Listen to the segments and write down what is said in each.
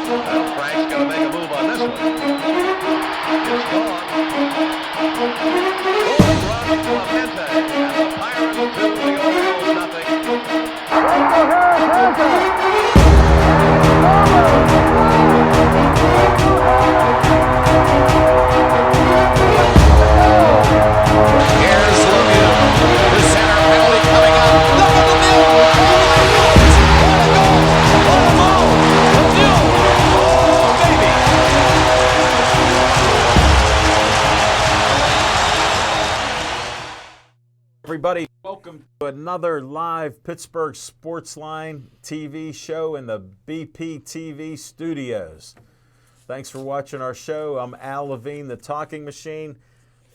Well, Frank's going to make a move on this one. It's gone. Home run, Clemente. And the Pirates 2, the Orioles Here's Logan. The center penalty coming up. Look at the mill. Oh my goodness. What a goal. What a ball. The mill. Oh baby. Everybody, welcome to another live Pittsburgh Sportsline TV show in the BP TV studios. Thanks for watching our show. I'm Al Levine, the Talking Machine.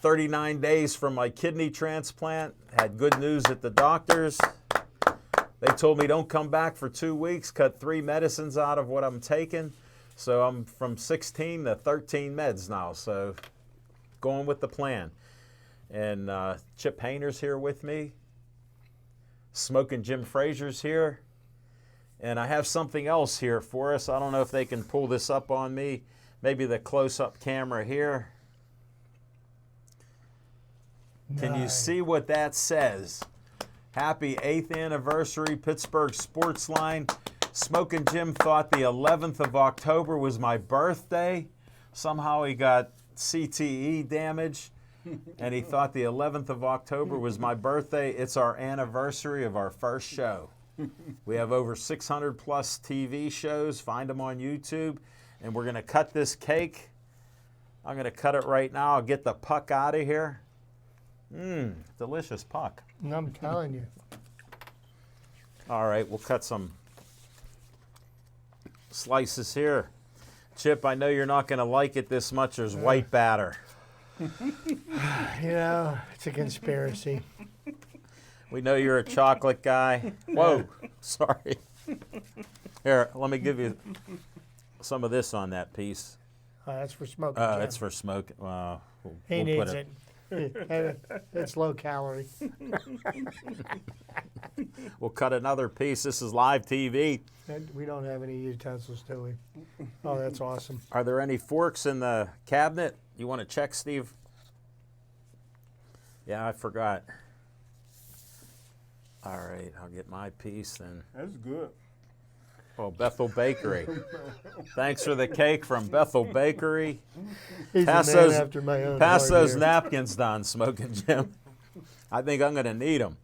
39 days from my kidney transplant. Had good news at the doctors. They told me don't come back for 2 weeks, cut 3 medicines out of what I'm taking. So I'm from 16 to 13 meds now, so going with the plan. And Chip Hayner's here with me. Smoking Jim Frazier's here. And I have something else here for us. I don't know if they can pull this up on me. Maybe the close-up camera here. Can you see what that says? Happy 8th anniversary, Pittsburgh Sportsline. Smoking Jim thought the 11th of October was my birthday. Somehow he got CTE damage. And he thought the 11th of October was my birthday. It's our anniversary of our first show. We have over 600 plus TV shows. Find them on YouTube. And we're going to cut this cake. I'm going to cut it right now. I'll get the puck out of here. Delicious puck. I'm telling you. All right, we'll cut some slices here. Chip, I know you're not going to like it this much. There's white batter. You know, it's a conspiracy. We know you're a chocolate guy. Whoa, sorry. Here, let me give you some of this on that piece. That's for smoking. It's for smoking. He needs it. It's low calorie. We'll cut another piece. This is live TV. And we don't have any utensils, do we? Oh, that's awesome. Are there any forks in the cabinet? You want to check, Steve? Yeah, I forgot. All right, I'll get my piece then. That's good. Oh, Bethel Bakery. Thanks for the cake from Bethel Bakery. He's Pass a man those, after my own pass heart those here. napkins down, Smoking Jim. I think I'm going to need them.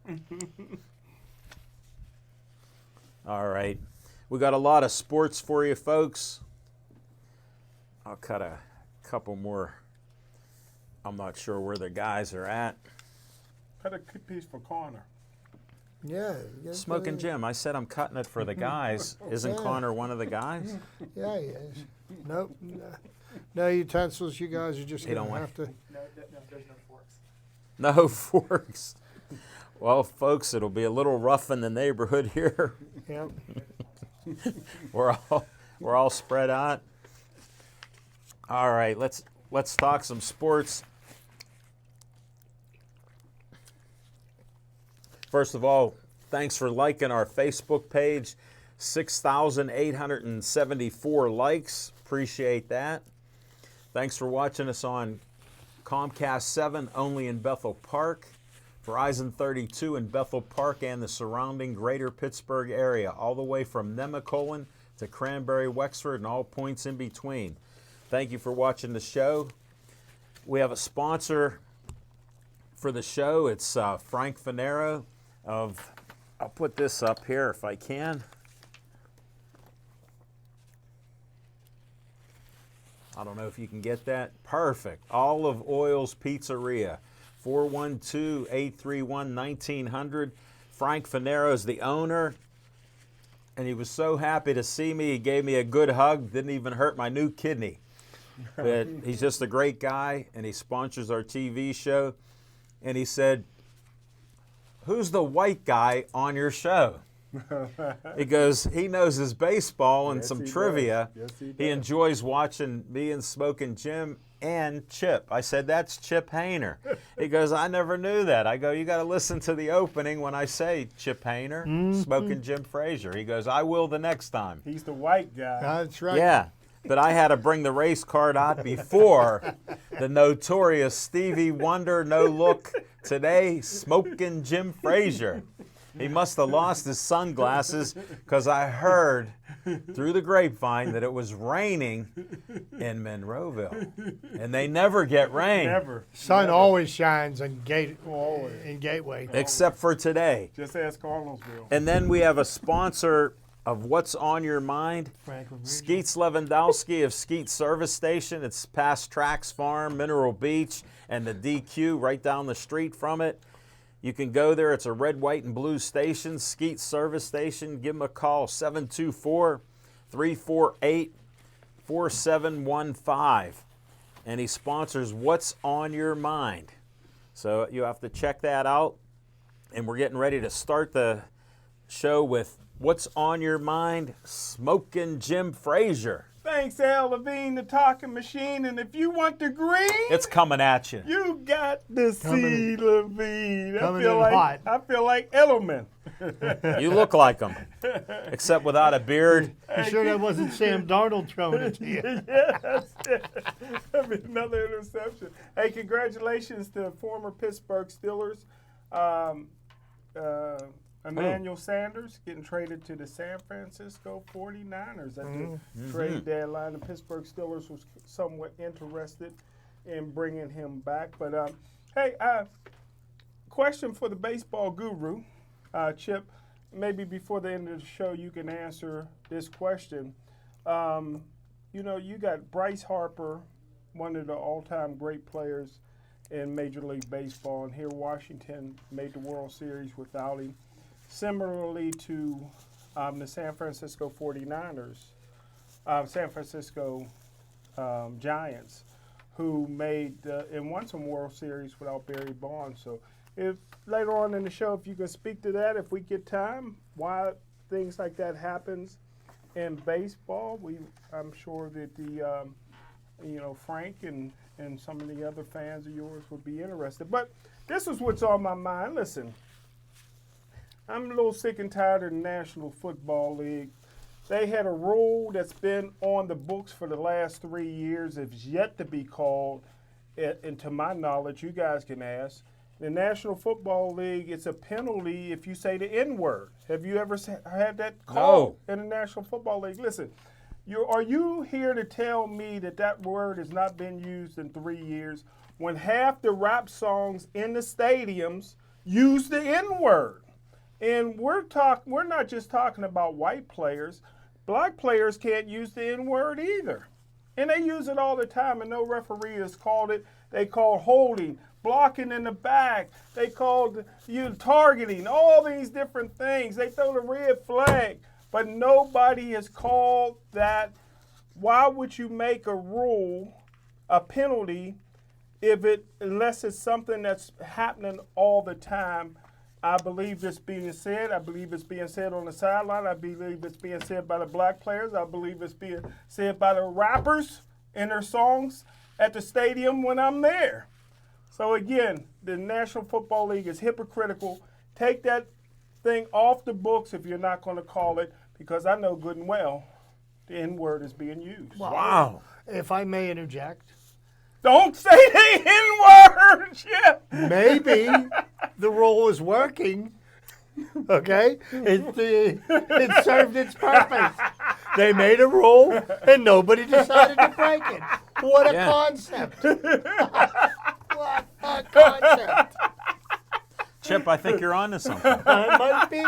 All right. We got a lot of sports for you, folks. I'll cut a couple more. I'm not sure where the guys are at. Cut a piece for Connor. Yeah. Smoking Jim, I said I'm cutting it for the guys. Isn't Yeah. Connor one of the guys? Yeah, he is. Nope. No utensils. You guys are just You going don't to want- have to. No, there's no forks. No forks. Well, folks, it'll be a little rough in the neighborhood here. Yep. We're all spread out. All right, let's talk some sports. First of all, thanks for liking our Facebook page. 6,874 likes. Appreciate that. Thanks for watching us on Comcast 7, only in Bethel Park. Verizon 32 in Bethel Park and the surrounding greater Pittsburgh area, all the way from Nemacolin to Cranberry, Wexford, and all points in between. Thank you for watching the show. We have a sponsor for the show. It's Frank Fanaro of, I'll put this up here if I can. I don't know if you can get that. Perfect. Olive Oils Pizzeria. 412-831-1900. Frank Fanaro is the owner, and he was so happy to see me. He gave me a good hug, didn't even hurt my new kidney. But he's just a great guy, and he sponsors our TV show. And he said, "Who's the white guy on your show?" He goes, he knows his baseball and Yes, some he trivia. does. Yes, he He does. enjoys watching me and Smoking Jim and Chip. I said, "That's Chip Hayner." He goes, "I never knew that." I go, "You got to listen to the opening when I say Chip Hayner, Smoking Jim Frazier." He goes, "I will the next time." He's the white guy. That's right. Yeah. that I had to bring the race card out before the notorious Stevie Wonder no-look today, Smoking Jim Frazier. He must have lost his sunglasses because I heard through the grapevine that it was raining in Monroeville. And they never get rain. Never. Sun always shines in Gateway. Except for today. Just ask Cardinalsville. And then we have a sponsor of What's on Your Mind, Franklin Region. Skeets Lewandowski of Skeets Service Station. It's past Trax Farm, Mineral Beach, and the DQ right down the street from it. You can go there. It's a red, white, and blue station, Skeets Service Station. Give them a call, 724-348-4715. And he sponsors What's on Your Mind. So you have to check that out. And we're getting ready to start the show with What's on Your Mind, Smoking Jim Frazier. Thanks, Al Levine, the talking machine. And if you want the green, It's coming at you. you got the Coming- C. Levine. coming in hot. I feel like Edelman. You look like him, except without a beard. You sure that wasn't Sam Darnold throwing it to you? Yes. That'd be another interception. Hey, congratulations to former Pittsburgh Steelers. Emmanuel Sanders getting traded to the San Francisco 49ers at the trade deadline. The Pittsburgh Steelers was somewhat interested in bringing him back. But, hey, question for the baseball guru, Chip. Maybe before the end of the show you can answer this question. You know, you got Bryce Harper, one of the all-time great players in Major League Baseball, and here Washington made the World Series without him. Similarly to the San Francisco 49ers, San Francisco Giants, who made and won some World Series without Barry Bonds. So if later on in the show, if you can speak to that, if we get time, why things like that happens in baseball, I'm sure that the Frank and some of the other fans of yours would be interested. But this is what's on my mind. Listen, I'm a little sick and tired of the National Football League. They had a rule that's been on the books for the last 3 years. It's yet to be called, and to my knowledge, you guys can ask. The National Football League, it's a penalty if you say the N-word. Have you ever had that called in the National Football League? Listen, are you here to tell me that word has not been used in 3 years when half the rap songs in the stadiums use the N-word? And we're not just talking about white players. Black players can't use the N-word either. And they use it all the time, and no referee has called it. They call holding, blocking in the back. They called targeting, all these different things. They throw the red flag, but nobody has called that. Why would you make a rule, a penalty, unless it's something that's happening all the time? I believe it's being said. I believe it's being said on the sideline. I believe it's being said by the black players. I believe it's being said by the rappers in their songs at the stadium when I'm there. So again, the National Football League is hypocritical. Take that thing off the books if you're not going to call it, because I know good and well the N-word is being used. Wow. If I may interject, Don't say the N-word, Chip. maybe the rule is working. Okay, it served its purpose. They made a rule and nobody decided to break it. What a concept! What a concept! Chip, I think you're on to something. I might be.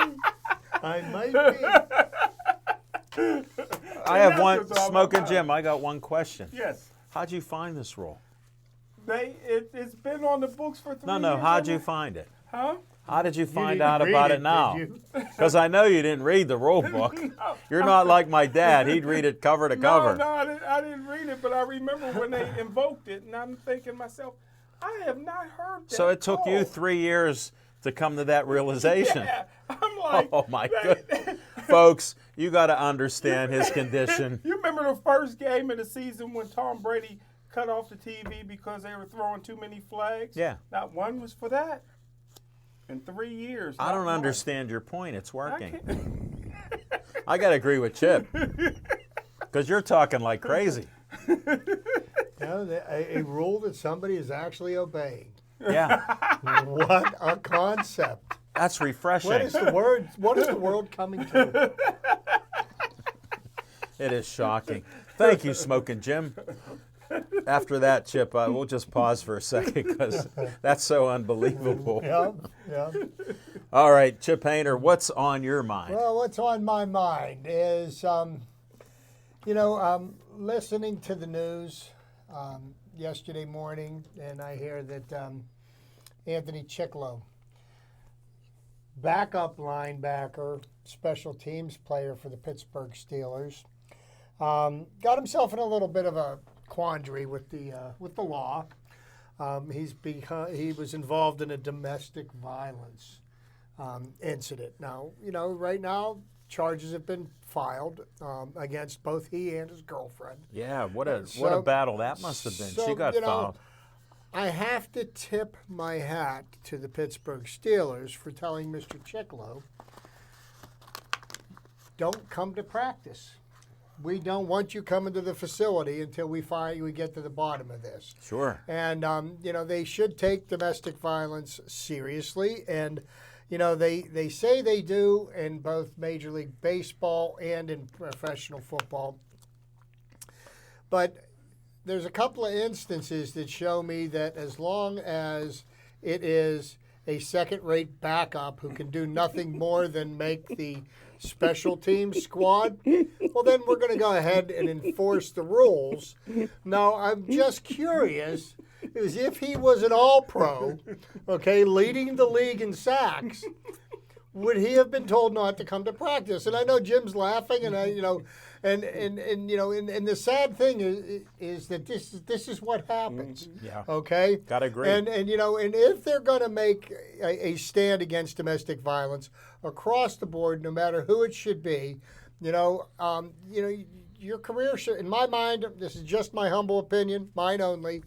I have that's one, what's on my Smoking mind. Jim, I got one question. Yes. How'd you find this rule? It's been on the books for 3 years. No, how'd you find it? Huh? How did you find didn't out read about it, it now? did you? Because I know you didn't read the rule book. You're not like my dad. He'd read it cover to cover. No, I didn't read it, but I remember when they invoked it, and I'm thinking to myself, I have not heard that. So it took you called. 3 years to come to that realization. Yeah, I'm like, Oh my goodness. Folks, you got to understand his condition. You remember the first game of the season when Tom Brady cut off the TV because they were throwing too many flags? Yeah. Not one was for that. In 3 years. I not don't one. understand your point. It's I working. can't- I got to agree with Chip. because you're talking like crazy. A rule that somebody is actually obeying. Yeah, What a concept! that's refreshing. What is the word? What is the world coming to? It is shocking. Thank you, Smoking Jim. After that, Chip, we'll just pause for a second because that's so unbelievable. Yeah, yeah. All right, Chip Hayner, what's on your mind? Well, what's on my mind is, listening to the news yesterday morning, and I hear that Anthony Chicklow, backup linebacker, special teams player for the Pittsburgh Steelers, got himself in a little bit of a quandary with the law. He was involved in a domestic violence incident. Now, right now, charges have been filed against both he and his girlfriend. Yeah, what a battle that must have been. She got fouled. I have to tip my hat to the Pittsburgh Steelers for telling Mr. Chicklow, don't come to practice. We don't want you coming to the facility until we get to the bottom of this. Sure. And, they should take domestic violence seriously. And, they say they do in both Major League Baseball and in professional football. But there's a couple of instances that show me that as long as it is a second-rate backup who can do nothing more than make the special teams squad, well, then we're going to go ahead and enforce the rules. Now, I'm just curious, is if he was an all-pro, okay, leading the league in sacks, would he have been told not to come to practice? And I know Jim's laughing, and and the sad thing is that this is what happens. Yeah. Okay. Gotta agree. And if they're going to make a stand against domestic violence across the board, no matter who it should be, your career should, in my mind, this is just my humble opinion, mine only.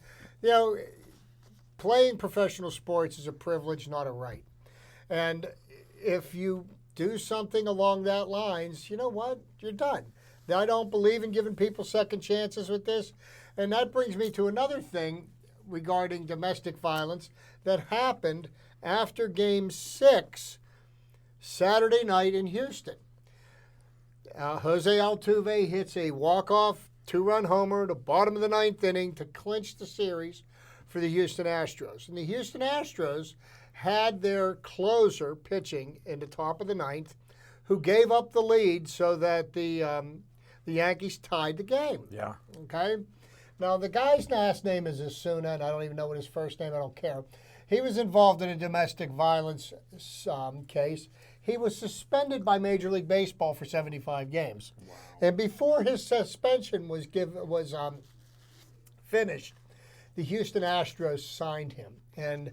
Playing professional sports is a privilege, not a right. And if you do something along that lines, you know what? You're done. I don't believe in giving people second chances with this. And that brings me to another thing regarding domestic violence that happened after Game 6 Saturday night in Houston. Jose Altuve hits a walk-off two-run homer at the bottom of the ninth inning to clinch the series for the Houston Astros. And the Houston Astros had their closer pitching in the top of the ninth, who gave up the lead so that the Yankees tied the game. Yeah. Okay? Now, the guy's last name is Osuna, and I don't even know what his first name, I don't care. He was involved in a domestic violence case. He was suspended by Major League Baseball for 75 games. Wow. And before his suspension was finished, the Houston Astros signed him. And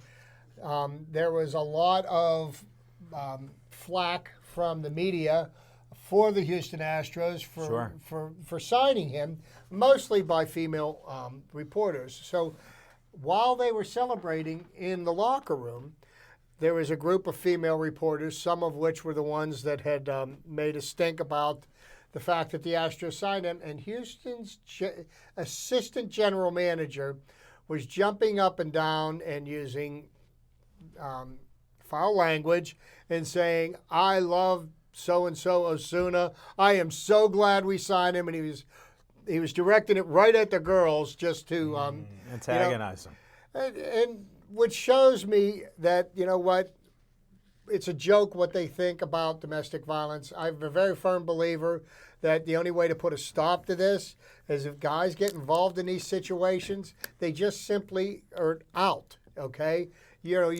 there was a lot of flack from the media for the Houston Astros for signing him, mostly by female reporters. So while they were celebrating in the locker room, there was a group of female reporters, some of which were the ones that had made a stink about the fact that the Astros signed him, and Houston's assistant general manager was jumping up and down and using foul language and saying, "I love so-and-so Osuna. I am so glad we signed him." And he was directing it right at the girls just to antagonize them. And which shows me that, it's a joke what they think about domestic violence. I'm a very firm believer that the only way to put a stop to this is if guys get involved in these situations, they just simply are out, okay? You're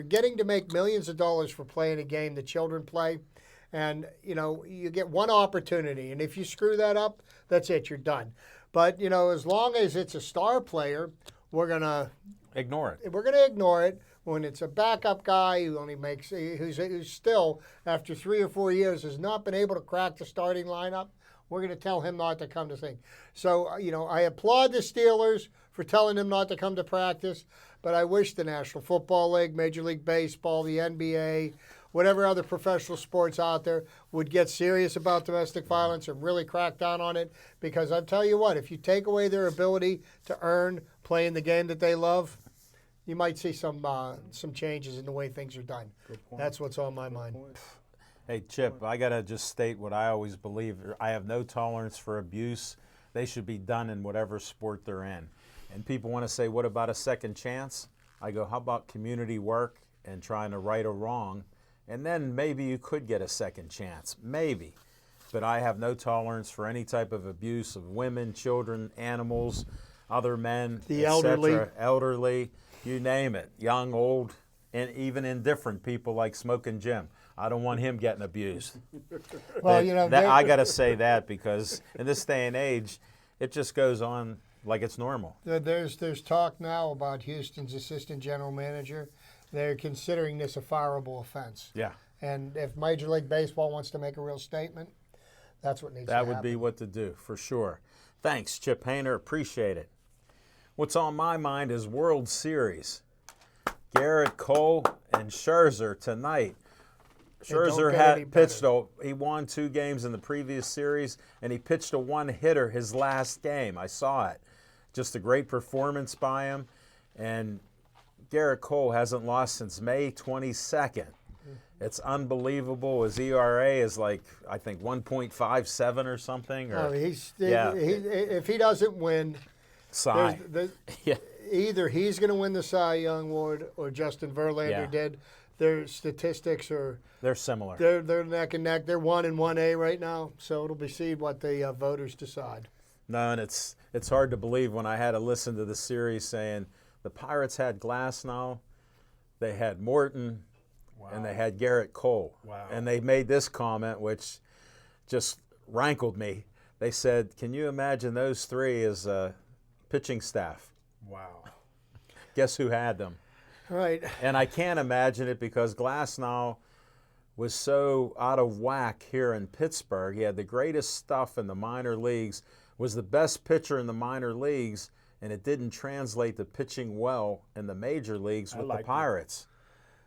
getting to make millions of dollars for playing a game that children play, and, you get one opportunity, and if you screw that up, that's it, you're done. But, as long as it's a star player, we're going to ignore it. We're going to ignore it. When it's a backup guy who who's still, after 3 or 4 years, has not been able to crack the starting lineup, we're going to tell him not to come to thing. So, I applaud the Steelers for telling him not to come to practice, but I wish the National Football League, Major League Baseball, the NBA, whatever other professional sports out there would get serious about domestic violence and really crack down on it. Because I'll tell you what, if you take away their ability to earn playing the game that they love, you might see some changes in the way things are done. That's what's on my mind. Hey, Chip, I got to just state what I always believe. I have no tolerance for abuse. They should be done in whatever sport they're in. And people want to say, what about a second chance? I go, how about community work and trying to right a wrong? And then maybe you could get a second chance. Maybe. But I have no tolerance for any type of abuse of women, children, animals, other men, The et cetera, elderly. elderly, you name it, young, old, and even indifferent people like Smoking Jim. I don't want him getting abused. Well, you know, I got to say that because in this day and age, it just goes on like it's normal. there's talk now about Houston's assistant general manager. They're considering this a fireable offense. Yeah, And if Major League Baseball wants to make a real statement, that's what needs to that happen. would be what to do for sure. Thanks, Chip Hayner. Appreciate it. What's on my mind is World Series. Garrett Cole and Scherzer tonight. Scherzer get any had better. pitched. He won 2 games in the previous series, and he pitched a one-hitter his last game. I saw it. Just a great performance by him. And Garrett Cole hasn't lost since May 22nd. It's unbelievable. His ERA is like, I think, 1.57 or something. Or, If he doesn't win, Cy. Yeah. either he's going to win the Cy Young Award or Justin Verlander Yeah. did. Their statistics are They're similar. they're neck and neck. They're 1 and 1A right now, so it'll be seen what the voters decide. No, and it's hard to believe when I had to listen to the series saying the Pirates had Glasnow, they had Morton, and they had Garrett Cole. Wow. And they made this comment, which just rankled me. They said, can you imagine those 3 as pitching staff? Wow. Guess who had them? Right. And I can't imagine it because Glasnow was so out of whack here in Pittsburgh. He had the greatest stuff in the minor leagues, was the best pitcher in the minor leagues, and it didn't translate to pitching well in the major leagues with like the it. Pirates.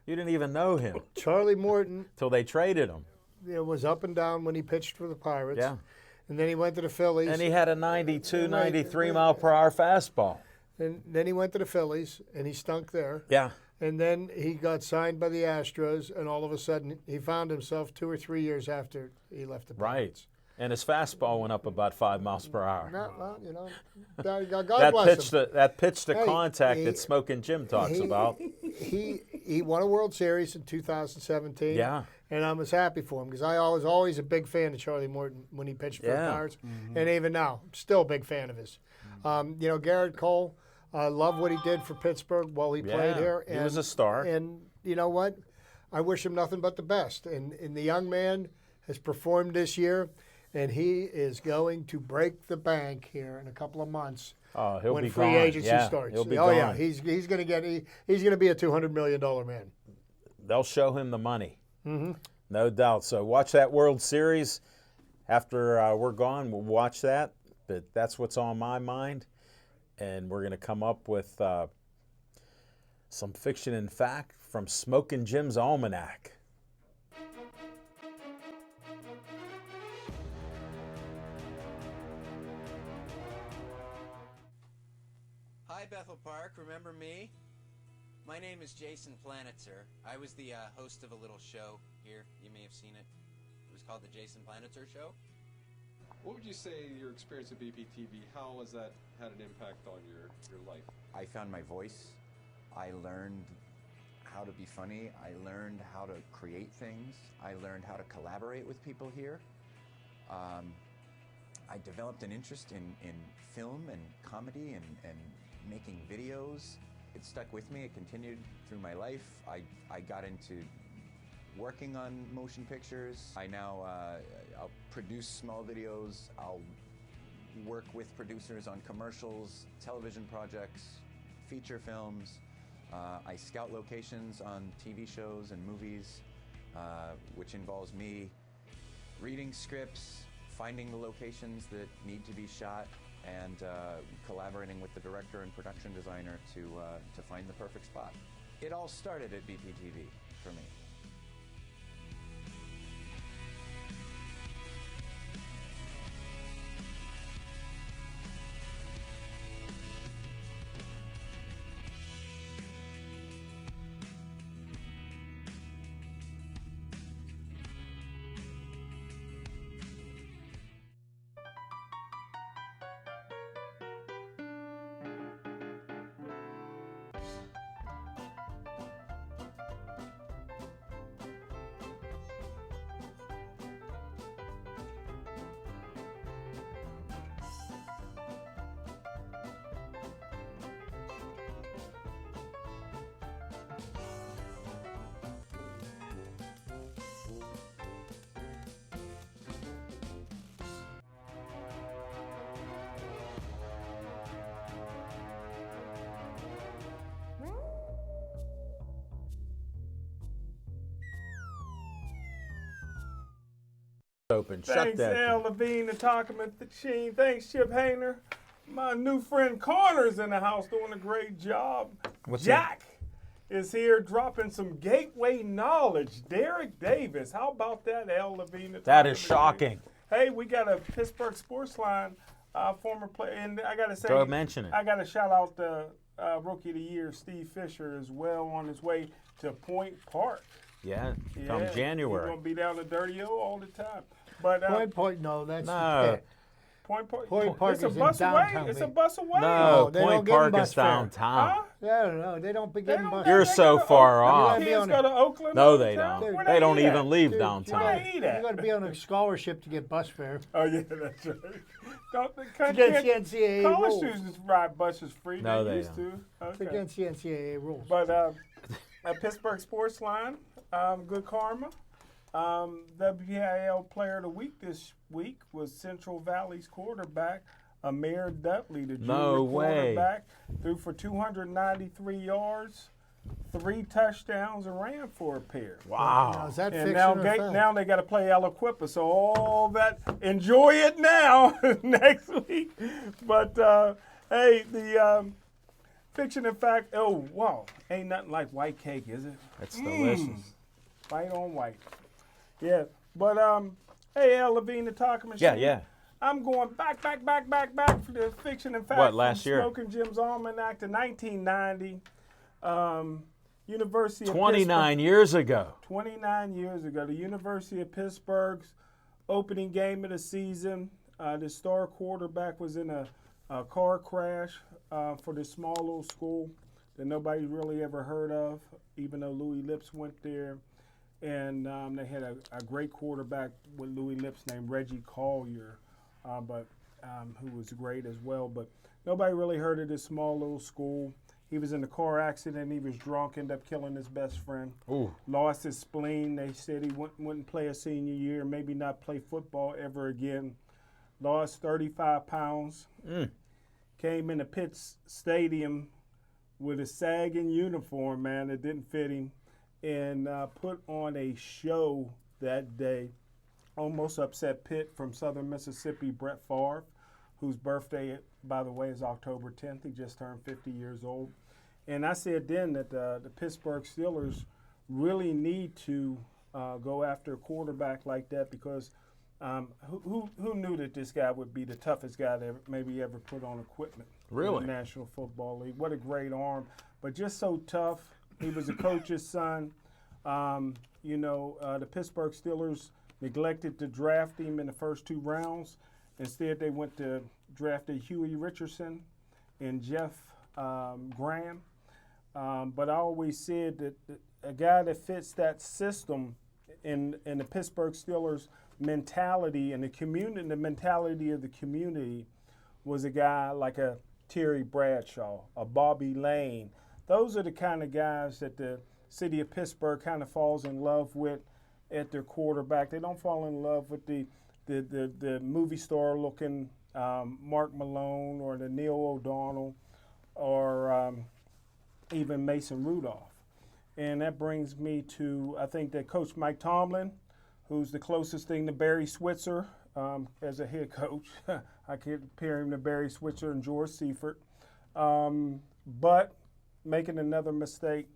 You didn't even know him Charlie Morton till they traded him. was up and down when he pitched for the Pirates. Yeah. And then he went to the Phillies. And he had a 92, 93 mile per hour fastball. And then he went to the Phillies, and he stunk there. Yeah. And then he got signed by the Astros, and all of a sudden he found himself 2 or 3 years after he left the Right. Pirates. And his fastball went up about 5 miles per hour. Well, you know, God That bless him. pitch to Hey, contact he- that Smoking Jim talks he- about. He won a World Series in 2017. Yeah. And I was happy for him because I was always a big fan of Charlie Morton when he pitched for the Yeah. Pirates. And even now, I'm still a big fan of his. Garrett Cole, I love what he did for Pittsburgh while he played Yeah, here. he was a star. And you know what? I wish him nothing but the best. And the young man has performed this year, and he is going to break the bank here in a couple of months. Oh, he'll when be free gone. agency Yeah, starts. he'll be oh yeah, gone. he's going to be a $200 million man. They'll show him the money. Mm-hmm. No doubt. So watch that World Series. After we're gone, we'll watch that. But that's what's on my mind. And we're going to come up with some fiction and fact from Smoking Jim's Almanac. Hi, Bethel Park. Remember me? My name is Jason Planitzer. I was the host of a little show here. You may have seen it. It was called The Jason Planitzer Show. What would you say your experience at BPTV, how has that had an impact on your life? I found my voice. I learned how to be funny. I learned how to create things. I learned how to collaborate with people here. I developed an interest in film and comedy and making videos. It stuck with me. It continued through my life. I got into working on motion pictures. I now I'll produce small videos. I'll work with producers on commercials, television projects, feature films. I scout locations on TV shows and movies, which involves me reading scripts, finding the locations that need to be shot, and collaborating with the director and production designer to find the perfect spot. It all started at BPTV for me. open. Shut Thanks, that. Al Levine, the Talkman Machine. Thanks, Chip Hayner. My new friend Connor's in the house doing a great job. Jack is here dropping some gateway knowledge. Derek Davis. How about that, Al Levine? That is shocking. Hey, we got a Pittsburgh Sports Line former player. And I got to say, Go mention it. I got to shout out the Rookie of the Year, Steve Fisher, as well, on his way to Point Park. Yeah, come He's January. going to be down to Dirty O all the time. But No, that's No. Pitt. Point Park It's it's a in bus downtown, away. It's a baby. bus away. No, they don't Point give 'em Park bus is fare. downtown. Huh? Yeah, they don't be They getting don't- buses. You're they so go to far Oakland. off. You Kids gotta go be to Oakland. No, all the they time. don't. Where They don't eat even at? leave Dude, downtown. Where they eat at? You got to be on a scholarship to get bus fare. Oh yeah, that's right. Don't the It's against the NCAA college rules. students ride buses free? No, they they used don't. to. It's Okay. against the NCAA rules. But Pittsburgh Sports Line, good karma. WPIL Player of the Week this week was Central Valley's quarterback, Amir Dudley, the junior No way. quarterback, threw for 293 yards, 3 touchdowns, and ran for a pair. Now, Wow. is that And fiction now, or fact? now they got to play Aliquippa, so all that, enjoy it now next week. But hey, the fiction and fact. Oh wow, ain't nothing like white cake, is it? That's delicious. White on white. Yeah, but hey, Al Levine, the Talking Machine. Yeah. I'm going back for the fiction and fact. What, last from year? Smoking Jim's Almanac to 1990. University of 29 years ago. 29 years ago, the University of Pittsburgh's opening game of the season. The star quarterback was in a car crash for this small little school that nobody really ever heard of, even though Louis Lips went there. And they had a great quarterback with Louis Lips named Reggie Collier, who was great as well. But nobody really heard of this small little school. He was in a car accident. He was drunk, ended up killing his best friend. Ooh. Lost his spleen. They said he wouldn't play a senior year, maybe not play football ever again. Lost 35 pounds. Came into Pitt's Stadium with a sagging uniform, man, that didn't fit him, and put on a show that day. Almost upset Pitt from Southern Mississippi, Brett Favre, whose birthday, by the way, is October 10th. He just turned 50 years old. And I said then that the Pittsburgh Steelers really need to go after a quarterback like that, because who knew that this guy would be the toughest guy that maybe ever put on equipment Really? in the National Football League. What a great arm, but just so tough. He was a coach's son. The Pittsburgh Steelers neglected to draft him in the first 2 rounds. Instead, they went to drafted Huey Richardson and Jeff Graham. But I always said that a guy that fits that system in the Pittsburgh Steelers mentality and the mentality of the community was a guy like a Terry Bradshaw, a Bobby Lane. Those are the kind of guys that the city of Pittsburgh kind of falls in love with at their quarterback. They don't fall in love with the movie star looking Mark Malone or the Neil O'Donnell or even Mason Rudolph. And that brings me to, I think that Coach Mike Tomlin, who's the closest thing to Barry Switzer as a head coach. I could compare him to Barry Switzer and George Seifert. But making another mistake.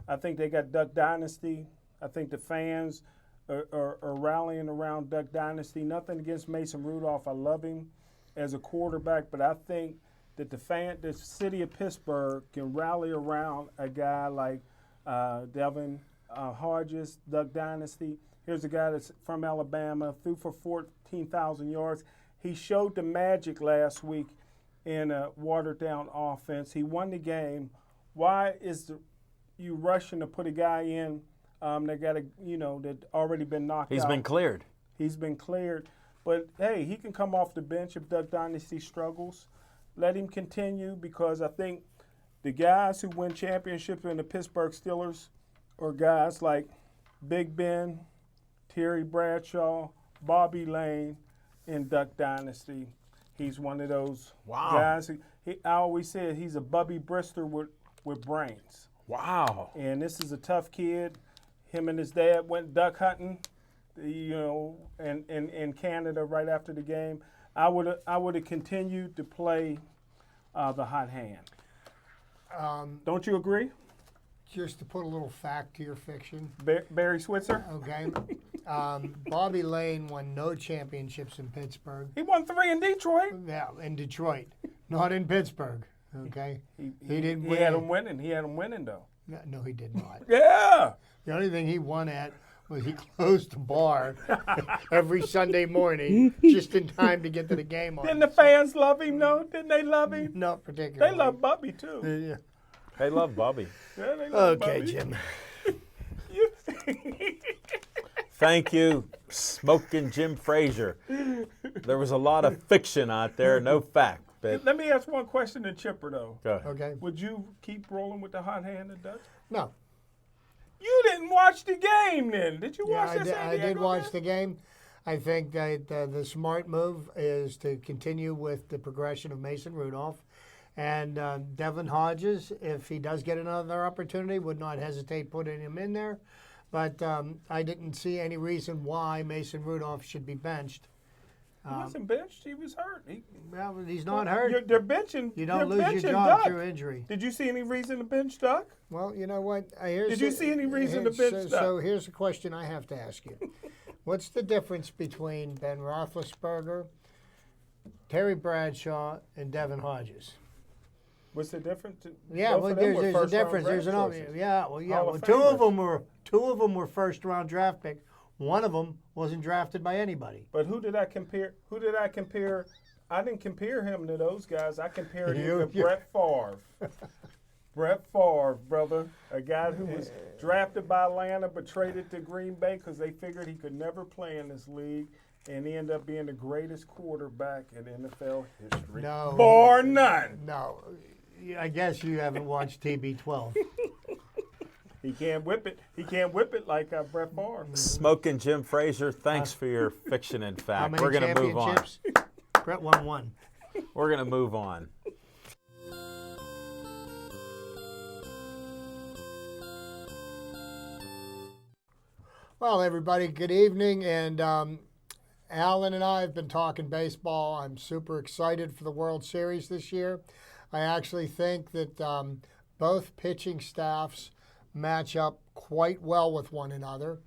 I think they got Duck Dynasty. I think the fans are rallying around Duck Dynasty. Nothing against Mason Rudolph. I love him as a quarterback, but I think that the city of Pittsburgh can rally around a guy like Devin Hodges, Duck Dynasty. Here's a guy that's from Alabama, threw for 14,000 yards. He showed the magic last week in a watered-down offense. He won the game. Why is you rushing to put a guy in that already been knocked out? He's been cleared. He's been cleared. But, hey, he can come off the bench if Duck Dynasty struggles. Let him continue, because I think the guys who win championships in the Pittsburgh Steelers are guys like Big Ben, Terry Bradshaw, Bobby Lane, and Duck Dynasty. He's one of those guys. I always said he's a Bubby Brister with brains. Wow. And this is a tough kid. Him and his dad went duck hunting in Canada right after the game, I would have continued to play the hot hand. Don't you agree, Just to put a little fact to your fiction, Barry Switzer? okay? Bobby Lane won no championships in Pittsburgh. He won 3 in Detroit. Yeah, in Detroit, not in Pittsburgh. Okay, he didn't He win. had him winning. He had him winning though. No, he did not. Yeah. The only thing he won at was he closed the bar every Sunday morning just in time to get to the game on. Didn't the fans love him? No, didn't they love him? Not particularly. They love Bubby too. Yeah. They love Bobby. Yeah, they love Okay, Bubby. Jim. Thank you, Smoking Jim Frazier. There was a lot of fiction out there, no fact. But Let me ask one question to Chipper though. go ahead. Okay. Would you keep rolling with the hot-handed Dutch? No. You didn't watch the game then. Did you Yeah, watch that I did watch the game. I think that the smart move is to continue with the progression of Mason Rudolph. And Devin Hodges, if he does get another opportunity, would not hesitate putting him in there. But I didn't see any reason why Mason Rudolph should be benched. He wasn't benched. He was hurt. Well, he's not hurt. They're benching. You don't they're lose your benching job Duck. through injury. Did you see any reason to bench Duck? Well, you know what? Did you see any reason to bench Duck? So here's a question I have to ask you. What's the difference between Ben Roethlisberger, Terry Bradshaw, and Devin Hodges? What's the difference? Yeah, Both well, of them were there's a first-round difference. There's an draft obvious. choices. Yeah, well, yeah. Hall Well, of two of them were first round draft pick. One of them wasn't drafted by anybody. But who did I compare? I didn't compare him to those guys. I compared him to Brett Favre. Brett Favre, brother, a guy who was drafted by Atlanta but traded to Green Bay because they figured he could never play in this league, and he ended up being the greatest quarterback in NFL history. No. Bar none. No, I guess you haven't watched TB12. He can't whip it. He can't whip it like Brett Favre. Smoking Jim Frazier, thanks for your fiction and How fact. many We're going to move on. championships? Brett won one. We're going to move on. Well, everybody, good evening. And Alan and I have been talking baseball. I'm super excited for the World Series this year. I actually think that both pitching staffs match up quite well with one another.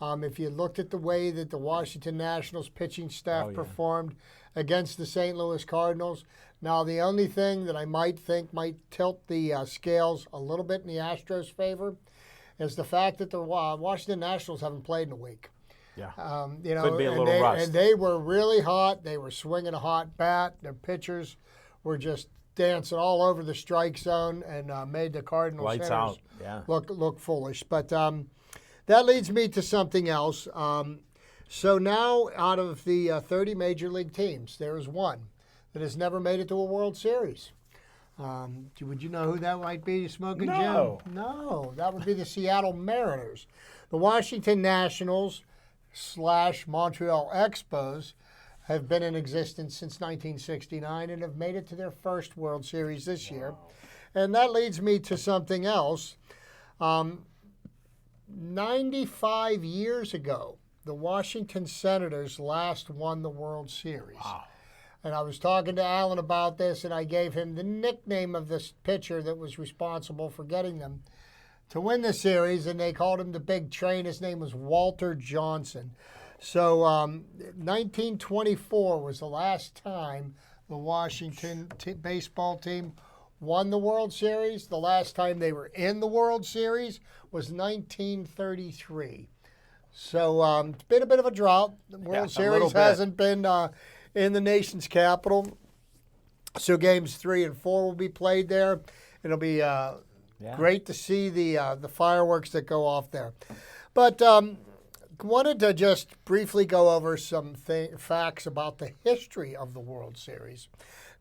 If you looked at the way that the Washington Nationals pitching staff performed against the St. Louis Cardinals, now the only thing that I might think might tilt the scales a little bit in the Astros' favor is the fact that the Washington Nationals haven't played in a week. Yeah. You know, Could be a little rust. and they were really hot. They were swinging a hot bat. Their pitchers were just dancing all over the strike zone and made the Cardinals Lights hitters out. Yeah. look foolish. But that leads me to something else. So now, out of the 30 major league teams, there is one that has never made it to a World Series. Would you know who that might be, Smoking No. Jim? No, that would be the Seattle Mariners. The Washington Nationals / Montreal Expos have been in existence since 1969 and have made it to their first World Series this year. And that leads me to something else. 95 years ago, the Washington Senators last won the World Series. Wow. And I was talking to Alan about this, and I gave him the nickname of this pitcher that was responsible for getting them to win the series, and they called him the Big Train. His name was Walter Johnson. So 1924 was the last time the Washington baseball team won the World Series. The last time they were in the World Series was 1933. So it's been a bit of a drought. The World Series hasn't been in the nation's capital. So games 3 and 4 will be played there. It'll be great to see the fireworks that go off there. But wanted to just briefly go over some facts about the history of the World Series.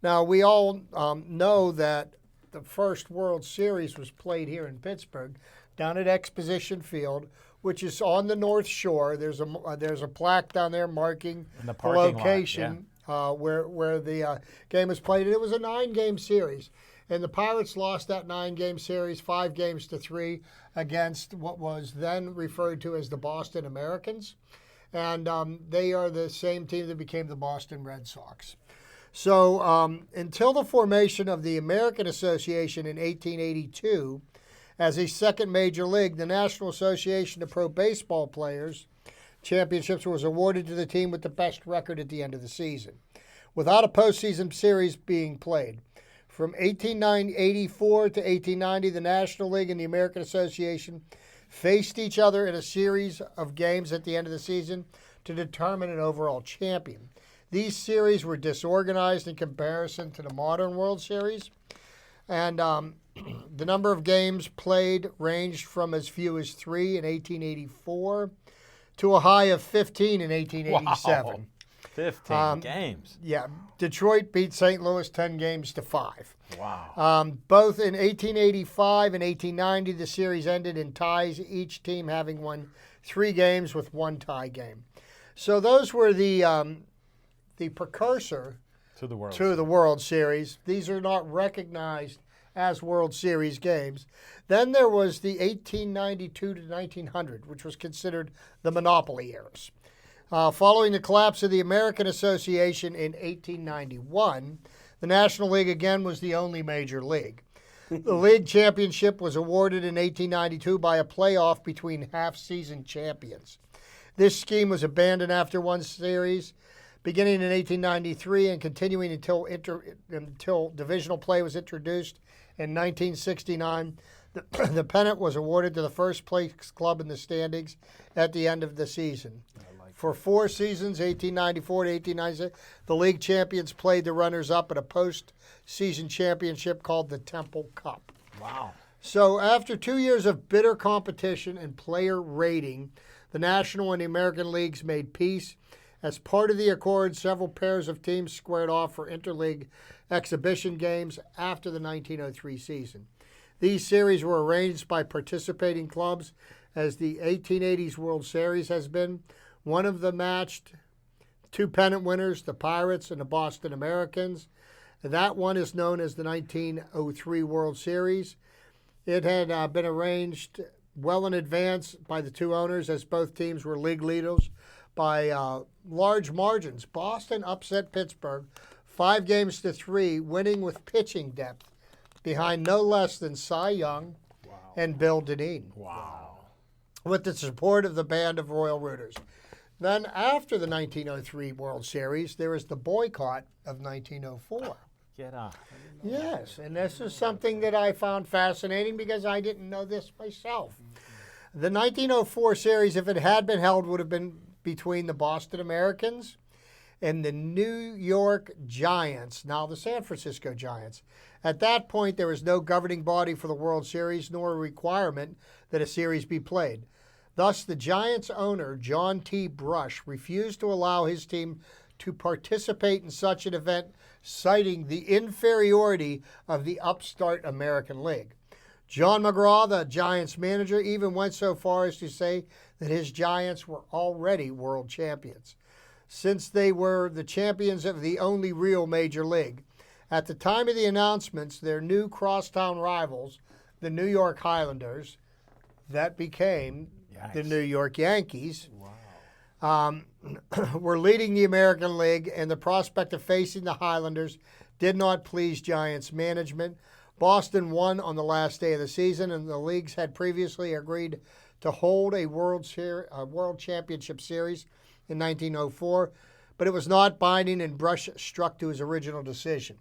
Now, we all know that the first World Series was played here in Pittsburgh, down at Exposition Field, which is on the North Shore. There's a plaque down there marking the location where the game was played. And it was a 9-game series. And the Pirates lost that 9-game series 5-3 against what was then referred to as the Boston Americans. and they are the same team that became the Boston Red Sox. So until the formation of the American Association in 1882 as a second major league, the National Association of Pro Baseball Players Championships was awarded to the team with the best record at the end of the season, without a postseason series being played. From 1884 to 1890, the National League and the American Association faced each other in a series of games at the end of the season to determine an overall champion. These series were disorganized in comparison to the modern World Series, and the number of games played ranged from as few as 3 in 1884 to a high of 15 in 1887. Wow. 15 games. Yeah, Detroit beat St. Louis 10 games to 5. Wow. Both in 1885 and 1890, the series ended in ties, each team having won 3 games with 1 tie game. So those were the precursor To the world. to the World Series. These are not recognized as World Series games. Then there was the 1892 to 1900, which was considered the monopoly eras. Following the collapse of the American Association in 1891, the National League again was the only major league. The league championship was awarded in 1892 by a playoff between half-season champions. This scheme was abandoned after one series, beginning in 1893 and continuing until divisional play was introduced in 1969. The pennant was awarded to the first place club in the standings at the end of the season. For 4 seasons, 1894 to 1896, the league champions played the runners-up at a post-season championship called the Temple Cup. Wow. So after 2 years of bitter competition and player rating, the National and the American Leagues made peace. As part of the accord, several pairs of teams squared off for interleague exhibition games after the 1903 season. These series were arranged by participating clubs, as the 1880s World Series has been. One of them matched 2 pennant winners, the Pirates and the Boston Americans. That one is known as the 1903 World Series. It had been arranged well in advance by the 2 owners, as both teams were league leaders by large margins. Boston upset Pittsburgh 5 games to 3, winning with pitching depth behind no less than Cy Young and Bill Dineen. Wow. With the support of the band of Royal Rooters. Then after the 1903 World Series, there is the boycott of 1904. Get up. Yes, and this is something that I found fascinating because I didn't know this myself. The 1904 series, if it had been held, would have been between the Boston Americans and the New York Giants, now the San Francisco Giants. At that point, there was no governing body for the World Series, nor a requirement that a series be played. Thus, the Giants' owner, John T. Brush, refused to allow his team to participate in such an event, citing the inferiority of the upstart American League. John McGraw, the Giants manager, even went so far as to say that his Giants were already world champions, since they were the champions of the only real major league. At the time of the announcements, their new crosstown rivals, the New York Highlanders, that became the New York Yankees, were leading the American League, and the prospect of facing the Highlanders did not please Giants management. Boston won on the last day of the season, and the leagues had previously agreed to hold a World Championship Series in 1904, but it was not binding, and Brush stuck to his original decision.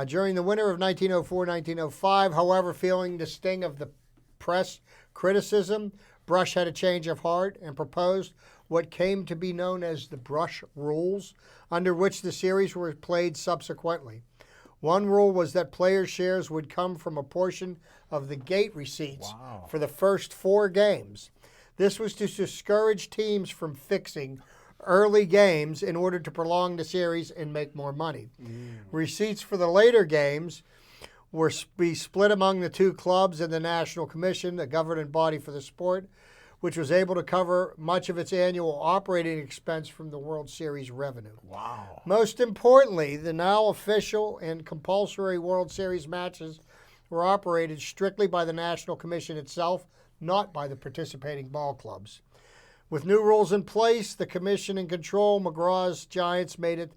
During the winter of 1904-1905, however, feeling the sting of the press criticism, Brush had a change of heart and proposed what came to be known as the Brush Rules, under which the series were played subsequently. One rule was that players' shares would come from a portion of the gate receipts for the first 4 games. This was to discourage teams from fixing early games in order to prolong the series and make more money. Receipts for the later games were be split among the 2 clubs and the National Commission, the governing body for the sport, which was able to cover much of its annual operating expense from the World Series revenue. Wow. Most importantly, the now official and compulsory World Series matches were operated strictly by the National Commission itself, not by the participating ball clubs. With new rules in place, the commission in control, McGraw's Giants made it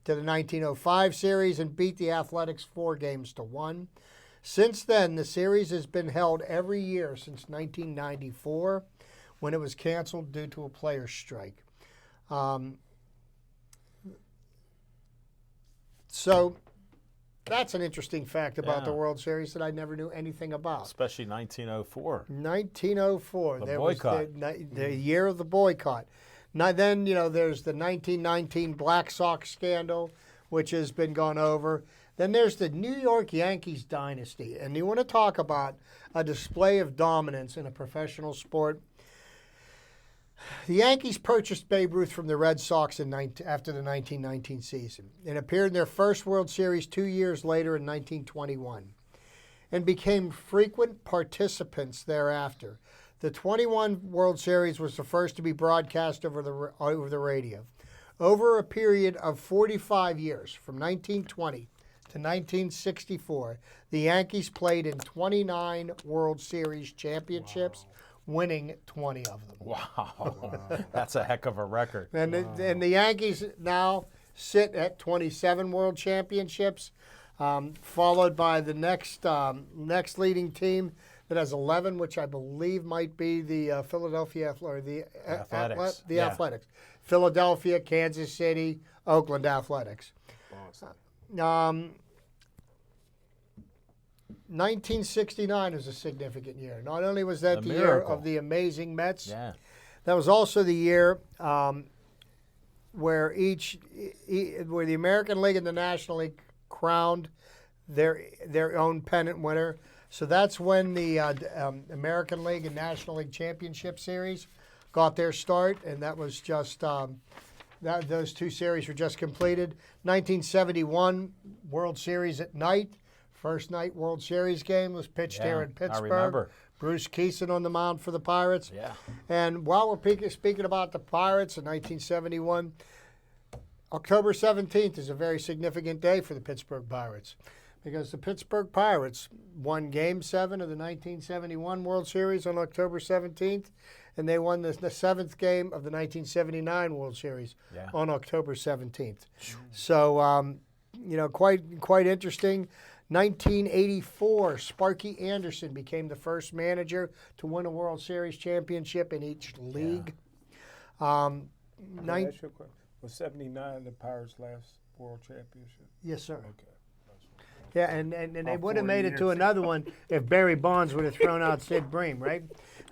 to the 1905 series and beat the Athletics 4-1. Since then, the series has been held every year since 1994, when it was canceled due to a players' strike. So that's an interesting fact about the World Series that I never knew anything about. Especially 1904. 1904. The there boycott. was the year of the boycott. Now then, there's the 1919 Black Sox scandal, which has been gone over. Then there's the New York Yankees dynasty. And you want to talk about a display of dominance in a professional sport. The Yankees purchased Babe Ruth from the Red Sox after the 1919 season and appeared in their first World Series 2 years later in 1921 and became frequent participants thereafter. The 21 World Series was the first to be broadcast over the radio. Over a period of 45 years, from 1920 to 1964, the Yankees played in 29 World Series championships, winning 20 of them. Wow. That's a heck of a record. And the Yankees now sit at 27 World Championships, followed by the next leading team that has 11, which I believe might be the Philadelphia or the Athletics. Athletics. Philadelphia, Kansas City, Oakland Athletics. 1969 was a significant year. Not only was that the year miracle. of the amazing Mets, Yeah. that was also the year where where the American League and the National League crowned their own pennant winner. So that's when the American League and National League Championship Series got their start, and that was just those two series were just completed. 1971 World Series at night. First night World Series game was pitched here in Pittsburgh. I remember. Bruce Keeson on the mound for the Pirates. Yeah. And while we're speaking about the Pirates in 1971, October 17th is a very significant day for the Pittsburgh Pirates because the Pittsburgh Pirates won Game 7 of the 1971 World Series on October 17th, and they won the seventh game of the 1979 World Series on October 17th. So, quite interesting. 1984, Sparky Anderson became the first manager to win a World Series championship in each league. Can I ask you a question? Was 79 the Pirates' last World Championship? Yes, sir. Okay. Yeah, and they would have 40 made it to years. another one if Barry Bonds would have thrown out Sid Bream, right?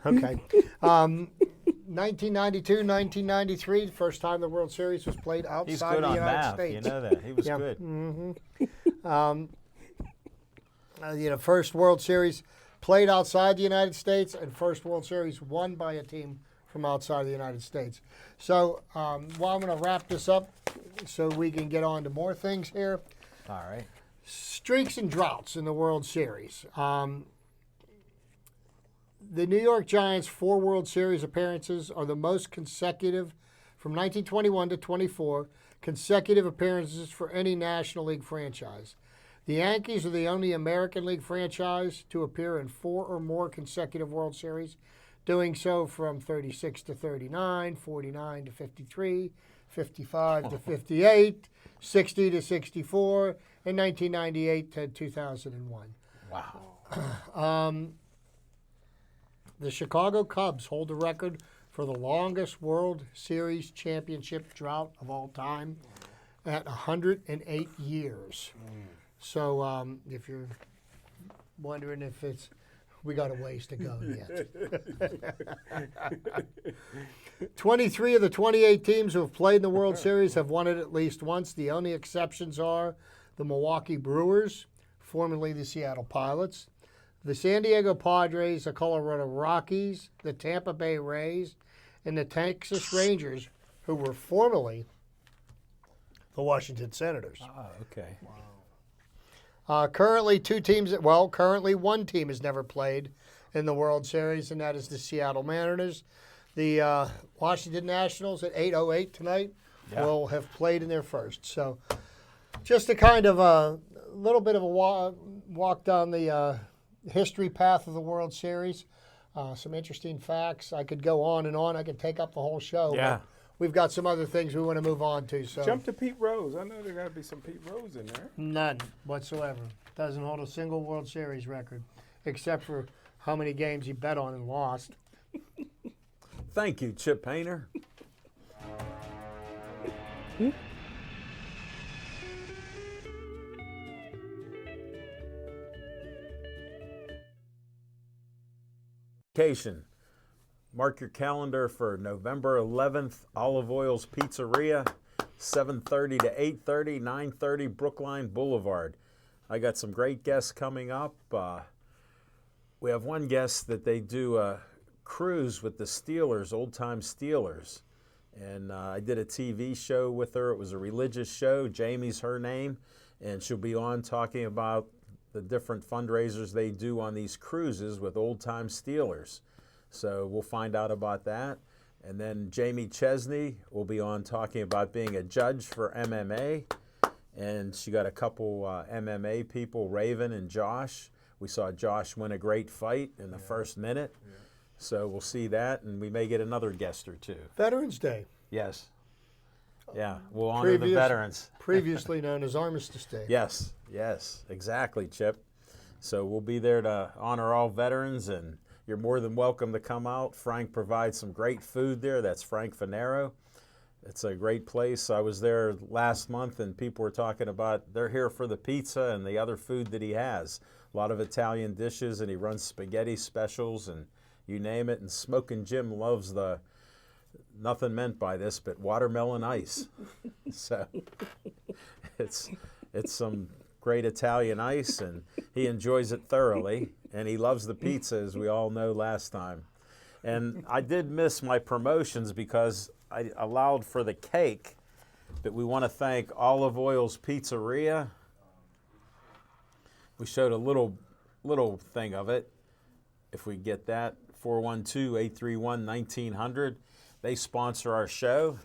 Okay. 1992, 1993, the first time the World Series was played outside He's good the on United math. States. You know that. He was Yeah. good. First World Series played outside the United States, and first World Series won by a team from outside the United States. So, I'm going to wrap this up so we can get on to more things here. All right. Streaks and droughts in the World Series. The New York Giants' 4 World Series appearances are the most consecutive from 1921 to 24 consecutive appearances for any National League franchise. The Yankees are the only American League franchise to appear in 4 or more consecutive World Series, doing so from 36 to 39, 49 to 53, 55 to 58, 60 to 64, and 1998 to 2001. Wow. The Chicago Cubs hold the record for the longest World Series championship drought of all time at 108 years. So if you're wondering if we got a ways to go yet. 23 of the 28 teams who have played in the World Series have won it at least once. The only exceptions are the Milwaukee Brewers, formerly the Seattle Pilots, the San Diego Padres, the Colorado Rockies, the Tampa Bay Rays, and the Texas Rangers, who were formerly the Washington Senators. Oh, okay. Currently, one team has never played in the World Series, and that is the Seattle Mariners. The Washington Nationals at 8:08 tonight will have played in their first. So just a kind of a little bit of a walk down the history path of the World Series. some interesting facts. I could go on and on. I could take up the whole show. Yeah. But we've got some other things we want to move on to. So Jump to Pete Rose. I know there got to be some Pete Rose in there. none whatsoever. Doesn't hold a single World Series record, except for how many games he bet on and lost. Thank you, Chip Painter. Mark your calendar for November 11th, Olive Oil's Pizzeria, 7:30 to 8:30, 9:30 Brookline Boulevard. I got some great guests coming up. We have one guest that they do a cruise with the Steelers, old-time Steelers. And I did a TV show with her. It was a religious show. Jamie's her name. And she'll be on talking about the different fundraisers they do on these cruises with old-time Steelers. So we'll find out about that. And then Jamie Chesney will be on talking about being a judge for MMA. And she got a couple MMA people, Raven and Josh. We saw Josh win a great fight in the first minute. Yeah. So we'll see that, and we may get another guest or two. Veterans Day. Yes. Yeah, we'll honor the veterans. Previously known as Armistice Day. Yes, exactly, Chip. So we'll be there to honor all veterans, and you're more than welcome to come out. Frank provides some great food there. That's Frank Fanero. It's a great place. I was there last month, and people were talking about they're here for the pizza and the other food that he has. A lot of Italian dishes, and he runs spaghetti specials, and you name it. And Smokin' Jim loves the, nothing meant by this, but watermelon ice. So it's some great Italian ice, and he enjoys it thoroughly. And he loves the pizza, as we all know last time. And I did miss my promotions because I allowed for the cake, but we want to thank Olive Oil's Pizzeria. We showed a little thing of it. If we get that, 412-831-1900. They sponsor our show.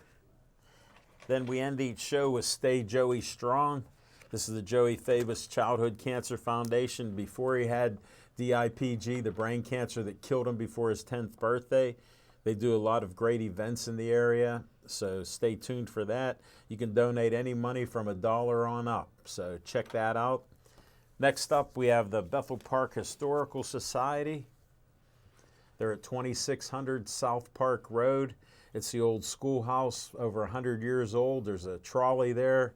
Then we end each show with Stay Joey Strong. This is the Joey Fabus Childhood Cancer Foundation. Before he had DIPG, the brain cancer that killed him before his 10th birthday. They do a lot of great events in the area, so stay tuned for that. You can donate any money from $1 on up, so check that out. Next up, we have the Bethel Park Historical Society. They're at 2600 South Park Road. It's the old schoolhouse, over 100 years old. There's a trolley there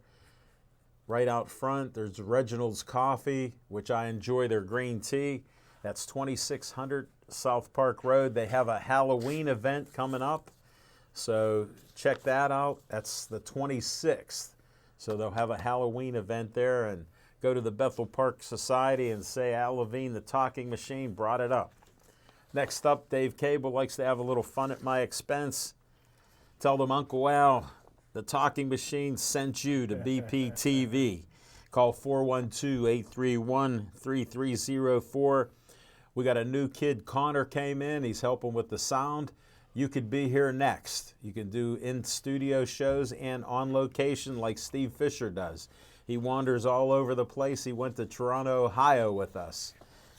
right out front. There's Reginald's Coffee, which I enjoy their green tea. That's 2600 South Park Road. They have a Halloween event coming up, so check that out. That's the 26th. So they'll have a Halloween event there, and go to the Bethel Park Society and say Al Levine, the talking machine, brought it up. Next up, Dave Cable likes to have a little fun at my expense. Tell them Uncle Al, the talking machine, sent you to BPTV. Call 412-831-3304. We got a new kid, Connor, came in. He's helping with the sound. You could be here next. You can do in-studio shows and on location like Steve Fisher does. He wanders all over the place. He went to Toronto, Ohio with us.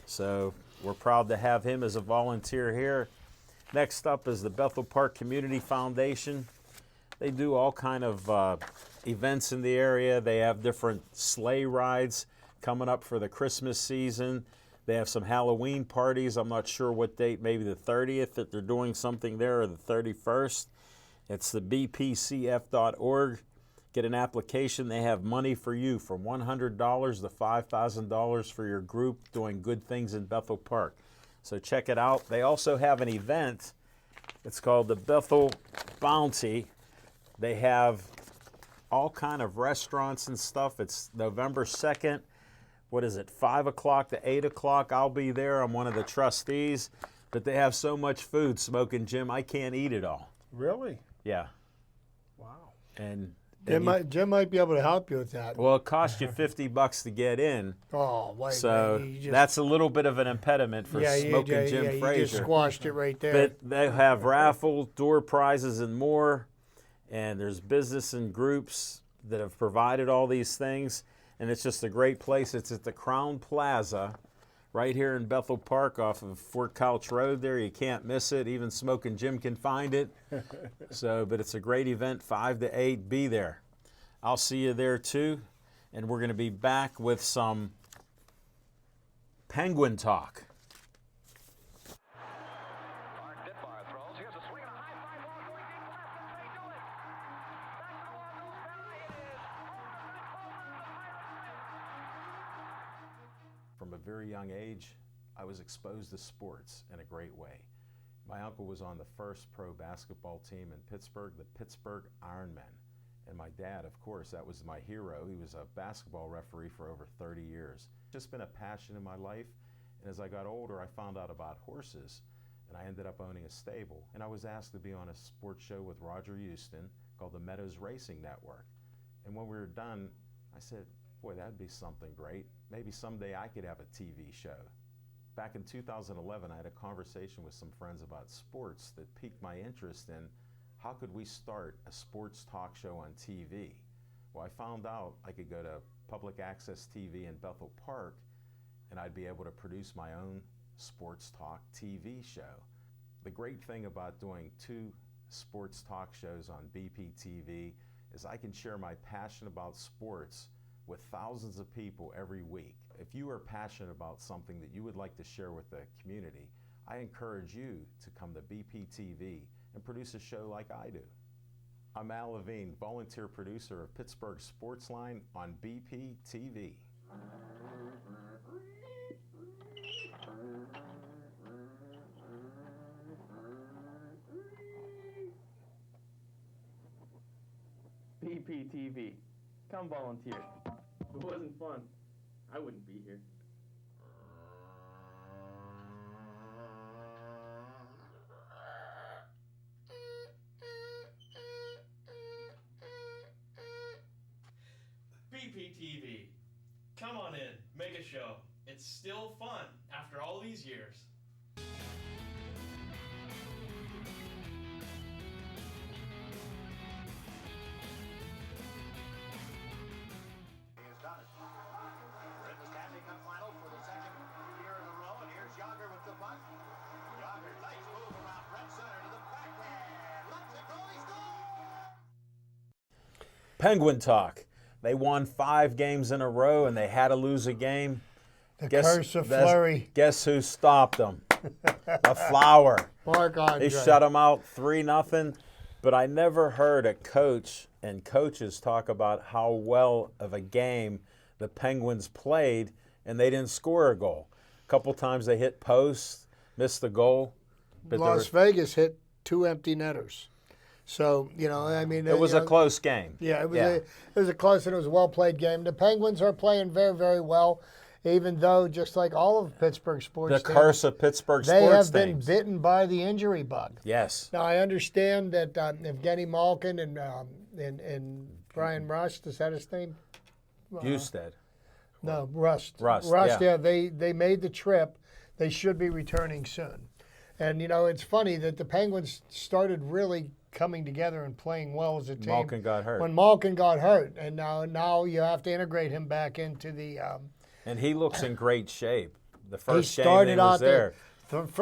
So we're proud to have him as a volunteer here. Next up is the Bethel Park Community Foundation. They do all kind of events in the area. They have different sleigh rides coming up for the Christmas season. They have some Halloween parties. I'm not sure what date, maybe the 30th that they're doing something there, or the 31st. It's the bpcf.org. Get an application. They have money for you from $100 to $5,000 for your group doing good things in Bethel Park. So check it out. They also have an event. It's called the Bethel Bounty. They have all kind of restaurants and stuff. It's November 2nd. What is it, 5 o'clock to 8 o'clock? I'll be there. I'm one of the trustees. But they have so much food, Smokin' Jim, I can't eat it all. Really? Yeah. Wow. Jim might be able to help you with that. Well, it costs you $50 to get in. Oh, wait. So that's a little bit of an impediment for Smokin' Jim Frazier. You just squashed it right there. But they have raffle, door prizes, and more. And there's business and groups that have provided all these things. And it's just a great place. It's at the Crown Plaza right here in Bethel Park off of Fort Couch Road there. You can't miss it. Even Smoking Jim can find it. But it's a great event, 5 to 8. Be there. I'll see you there too. And we're going to be back with some Penguin talk. From a very young age, I was exposed to sports in a great way. My uncle was on the first pro basketball team in Pittsburgh, the Pittsburgh Ironmen. And my dad, of course, that was my hero. He was a basketball referee for over 30 years. Just been a passion in my life. And as I got older, I found out about horses, and I ended up owning a stable. And I was asked to be on a sports show with Roger Houston called the Meadows Racing Network. And when we were done, I said, boy, that'd be something great. Maybe someday I could have a TV show. Back in 2011, I had a conversation with some friends about sports that piqued my interest in how could we start a sports talk show on TV. Well, I found out I could go to public access TV in Bethel Park and I'd be able to produce my own sports talk TV show. The great thing about doing 2 sports talk shows on BPTV is I can share my passion about sports with thousands of people every week. If you are passionate about something that you would like to share with the community, I encourage you to come to BPTV and produce a show like I do. I'm Al Levine, volunteer producer of Pittsburgh Sportsline on BPTV. BPTV. Come volunteer. If it wasn't fun, I wouldn't be here. BPTV. Come on in, make a show. It's still fun after all these years. Penguin talk. They won 5 games in a row and they had to lose a game. The curse of Fleury. Guess who stopped them? A Flower. Mark Andre. They shut them out 3-0. But I never heard a coach and coaches talk about how well of a game the Penguins played and they didn't score a goal. A couple times they hit posts, missed the goal. But Las Vegas hit 2 empty netters. So, I mean... It was a close game. Yeah, it was a close and it was a well-played game. The Penguins are playing very, very well, even though, just like all of Pittsburgh sports The teams, curse of Pittsburgh they sports have been teams. bitten by the injury bug. Yes. Now, I understand that Evgeny Malkin and Brian Rust, is that his name? Busted. No, Rust. Rust, yeah. They made the trip. They should be returning soon. And, it's funny that the Penguins started really coming together and playing well as a team. Malkin got hurt. When Malkin got hurt. And now you have to integrate him back into the... and he looks in great shape. The first game he was there.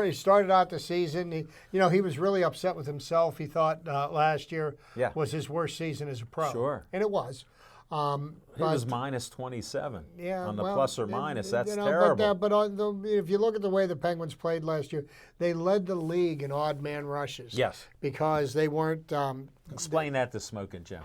He started out the season. He was really upset with himself. He thought last year was his worst season as a pro. Sure. And it was. He was minus 27 on the plus or minus. That's terrible. But if you look at the way the Penguins played last year, they led the league in odd man rushes. Yes. Because they weren't... Explain that to Smoking Jim.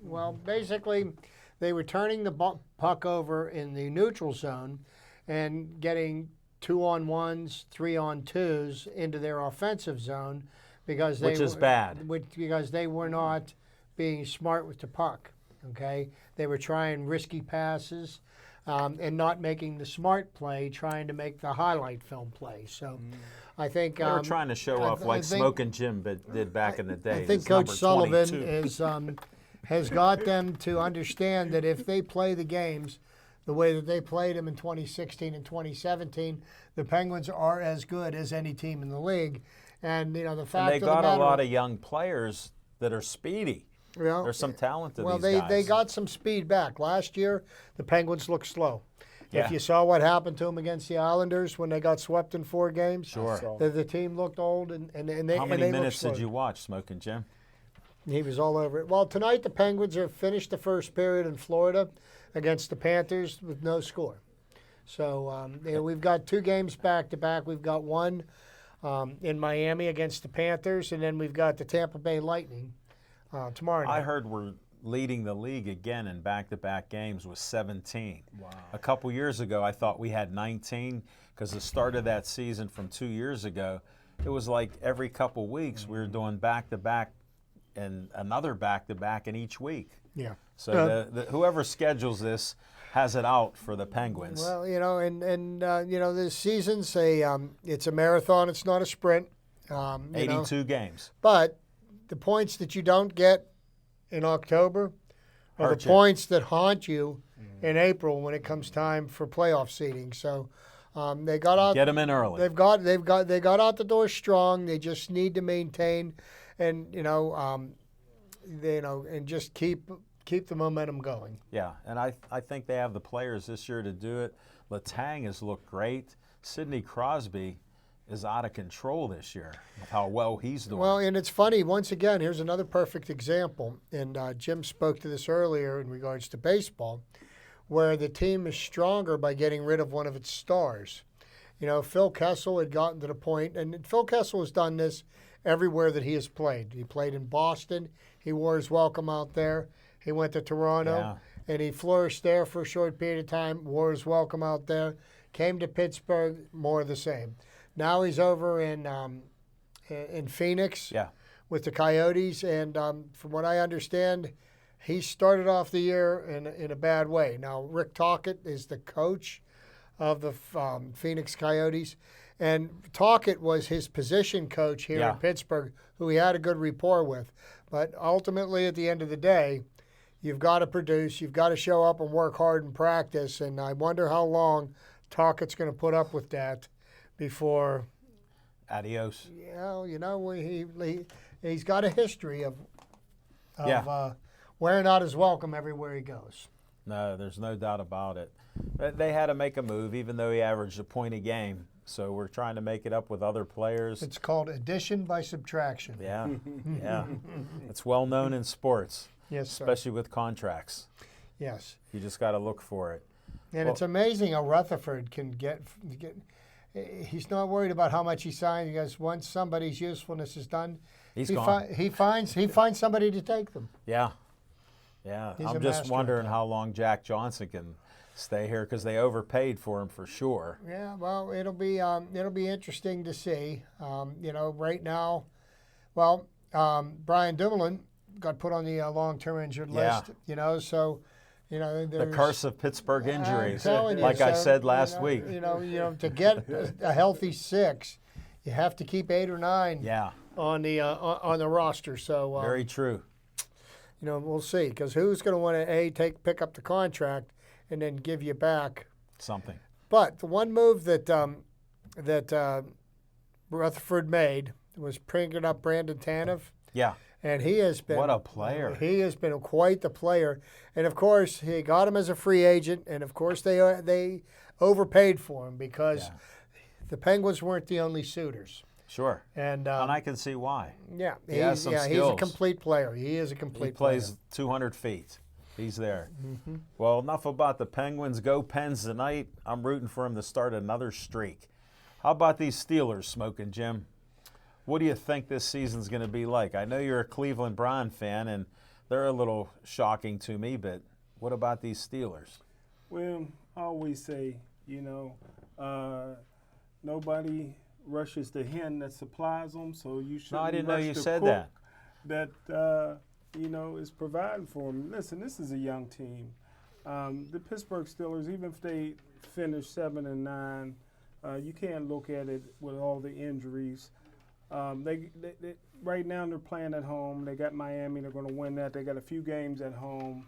Well, basically, they were turning the puck over in the neutral zone and getting 2-on-1s, 3-on-2s into their offensive zone because Which is bad. Because they were not being smart with the puck. Okay, they were trying risky passes and not making the smart play, trying to make the highlight film play. So, I think they were trying to show off like Smoking Jim did back in the day. I think Coach Sullivan has got them to understand that if they play the games the way that they played them in 2016 and 2017, the Penguins are as good as any team in the league. And the fact and they of the matter, got a lot of young players that are speedy. Well, there's some talent to these guys. Well, they guys. got some speed back. Last year, the Penguins looked slow. Yeah. If you saw what happened to him against the Islanders when they got swept in 4 games, Sure. So, the team looked old and they How and many they minutes looked did you slow. watch, Smoking Jim? He was all over it. Well, tonight the Penguins have finished the first period in Florida against the Panthers with no score. So we've got 2 games back to back. We've got one in Miami against the Panthers, and then we've got the Tampa Bay Lightning tomorrow night. I heard we're leading the league again in back-to-back games with 17. Wow. A couple years ago, I thought we had 19 because the start of that season from 2 years ago, it was like every couple weeks we were doing back-to-back and another back-to-back in each week. Yeah. So whoever schedules this has it out for the Penguins. Well, this season's it's a marathon. It's not a sprint. 82 games. But the points that you don't get in October are Hurt the you. points that haunt you in April when it comes time for playoff seeding. So they got out. Get them in early. They got out the door strong. They just need to maintain, and and just keep the momentum going. Yeah, and I think they have the players this year to do it. Letang has looked great. Sidney Crosby is out of control this year with how well he's doing. Well, and it's funny, once again, here's another perfect example, and Jim spoke to this earlier in regards to baseball, where the team is stronger by getting rid of one of its stars. Phil Kessel had gotten to the point, and Phil Kessel has done this everywhere that he has played. He played in Boston. He wore his welcome out there. He went to Toronto, and he flourished there for a short period of time, wore his welcome out there, came to Pittsburgh, more of the same. Now he's over in Phoenix with the Coyotes, and from what I understand, he started off the year in a bad way. Now, Rick Tocchet is the coach of the Phoenix Coyotes, and Tocchet was his position coach here in Pittsburgh, who he had a good rapport with. But ultimately, at the end of the day, you've got to produce, you've got to show up and work hard in practice, and I wonder how long Tocchet's going to put up with that before. Adios. He's got a history of wearing out his welcome everywhere he goes. No, there's no doubt about it. But they had to make a move, even though he averaged a point a game. So we're trying to make it up with other players. It's called addition by subtraction. Yeah, yeah. It's well known in sports. Yes, sir. Especially with contracts. Yes. You just got to look for it. And it's amazing how Rutherford can get. He's not worried about how much he signs because once somebody's usefulness is done, He's gone. He finds somebody to take them. Yeah, yeah. He's I'm a just master wondering at that. how long Jack Johnson can stay here because they overpaid for him for sure. Yeah, well, it'll be interesting to see. Right now, Brian Dumoulin got put on the long-term injured list. So. The curse of Pittsburgh injuries, I'm telling you, like I so, said last week. To get a healthy 6, you have to keep 8 or 9 Yeah, on the roster. So very true. we'll see because who's going to want to pick up the contract and then give you back Something. But the one move that Rutherford made was bringing up Brandon Tanev. Yeah. And he has been What a player. He has been quite the player, and of course he got him as a free agent, and of course they overpaid for him because the Penguins weren't the only suitors. Sure. And I can see why. Yeah, He has some he's a skills. complete player. He is a complete He plays 200 feet. He's there. Well, enough about the Penguins. Go Pens tonight. I'm rooting for him to start another streak. How about these Steelers, Smoking Jim? What do you think this season's going to be like? I know you're a Cleveland Brown fan, and they're a little shocking to me, but what about these Steelers? Well, I always say, nobody rushes the hen that supplies them, so you shouldn't No, I didn't know rush you the said cook that. that is providing for them. Listen, this is a young team. The Pittsburgh Steelers, even if they finish 7-9, you can't look at it with all the injuries. They right now they're playing at home. They got Miami. They're going to win that. They got a few games at home.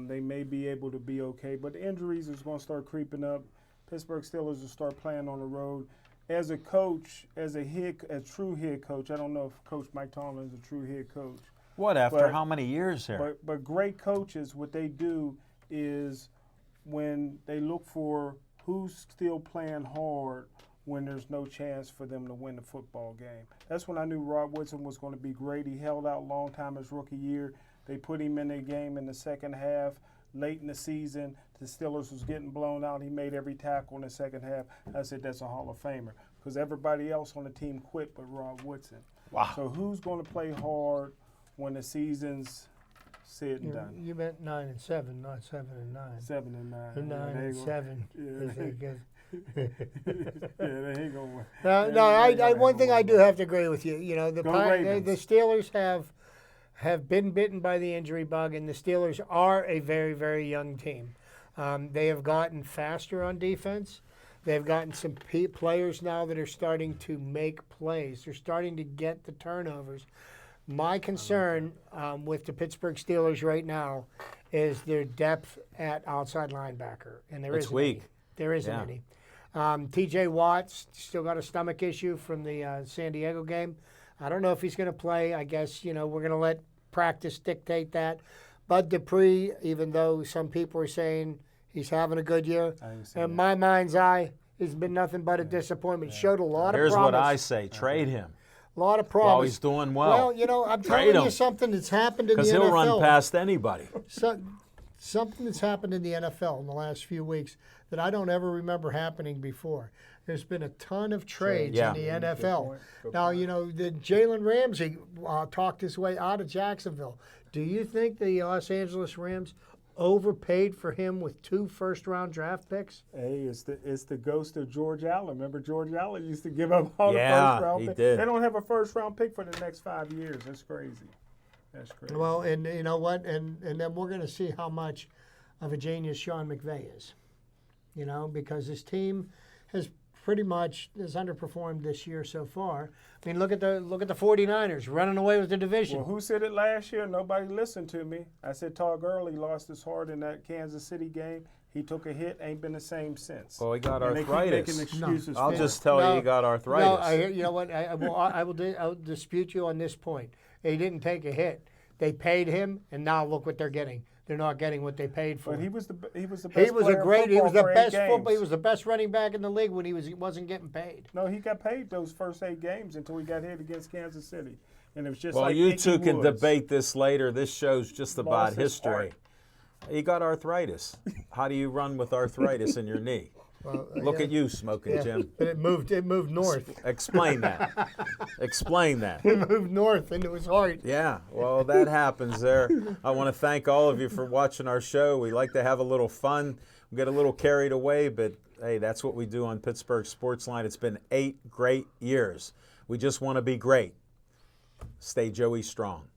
They may be able to be okay, but the injuries is going to start creeping up. Pittsburgh Steelers will start playing on the road. As a coach, a true head coach, I don't know if Coach Mike Tomlin is a true head coach. What, after how many years here? But great coaches, what they do is when they look for who's still playing hard when there's no chance for them to win the football game. That's when I knew Rod Woodson was going to be great. He held out a long time his rookie year. They put him in a game in the second half. Late in the season, the Steelers was getting blown out. He made every tackle in the second half. I said, that's a Hall of Famer, because everybody else on the team quit but Rod Woodson. Wow. So who's going to play hard when the season's said and done? You meant 9-7, not 7-9. 7-9. 9-7. Yeah, they ain't gonna win. No, one thing I do have to agree with you. You know, the Ravens. Steelers have been bitten by the injury bug, and the Steelers are a very, very young team. They have gotten faster on defense. They've gotten some players now that are starting to make plays. They're starting to get the turnovers. My concern with the Pittsburgh Steelers right now is their depth at outside linebacker, and there It's isn't weak. any. There isn't Yeah. any. T.J. Watt's still got a stomach issue from the San Diego game. I don't know if he's going to play. I guess, we're going to let practice dictate that. Bud Dupree, even though some people are saying he's having a good year, in my mind's eye, he's been nothing but a disappointment. Showed a lot Here's of promise. what I say: trade him A lot of promise. while he's doing well. Well, I'm Trade telling you him. something that's happened in the because NFL. he'll run past anybody. Something that's happened in the NFL in the last few weeks that I don't ever remember happening before. There's been a ton of trades Yeah. in the NFL. Good Now, point. the Jalen Ramsey talked his way out of Jacksonville. Do you think the Los Angeles Rams overpaid for him with 2 first-round draft picks? Hey, it's the ghost of George Allen. Remember George Allen used to give up all Yeah, the first round he picks. did. They don't have a first round pick for the next 5 years. That's crazy. That's crazy. Well, and you know what? And then we're going to see how much of a genius Sean McVay is. Because his team has pretty much has underperformed this year so far. I mean, look at the 49ers running away with the division. Well, who said it last year? Nobody listened to me. I said Todd Gurley lost his heart in that Kansas City game. He took a hit, ain't been the same since. Well, he got And they keep arthritis. making excuses I'll for just it. tell you, No, he got arthritis. No, you know what? I'll dispute you on this point. He didn't take a hit. They paid him, and now look what they're getting. They're not getting what they paid for. But he was the best. He was player a in great. He football was the for 8 best games. football. He was the best running back in the league when he wasn't getting paid. No, he got paid those first 8 games until he got hit against Kansas City, and it was just well, like you Ickey two can Woods. debate this later. This show's just about Lost his history. heart. He got arthritis. How do you run with arthritis in your knee? Look at you, Smoking Jim. But it moved north. Explain that. Explain that. It moved north into his heart. Yeah, well, that happens there. I want to thank all of you for watching our show. We like to have a little fun. We get a little carried away, but hey, that's what we do on Pittsburgh Sportsline. It's been 8 great years. We just want to be great. Stay Joey strong.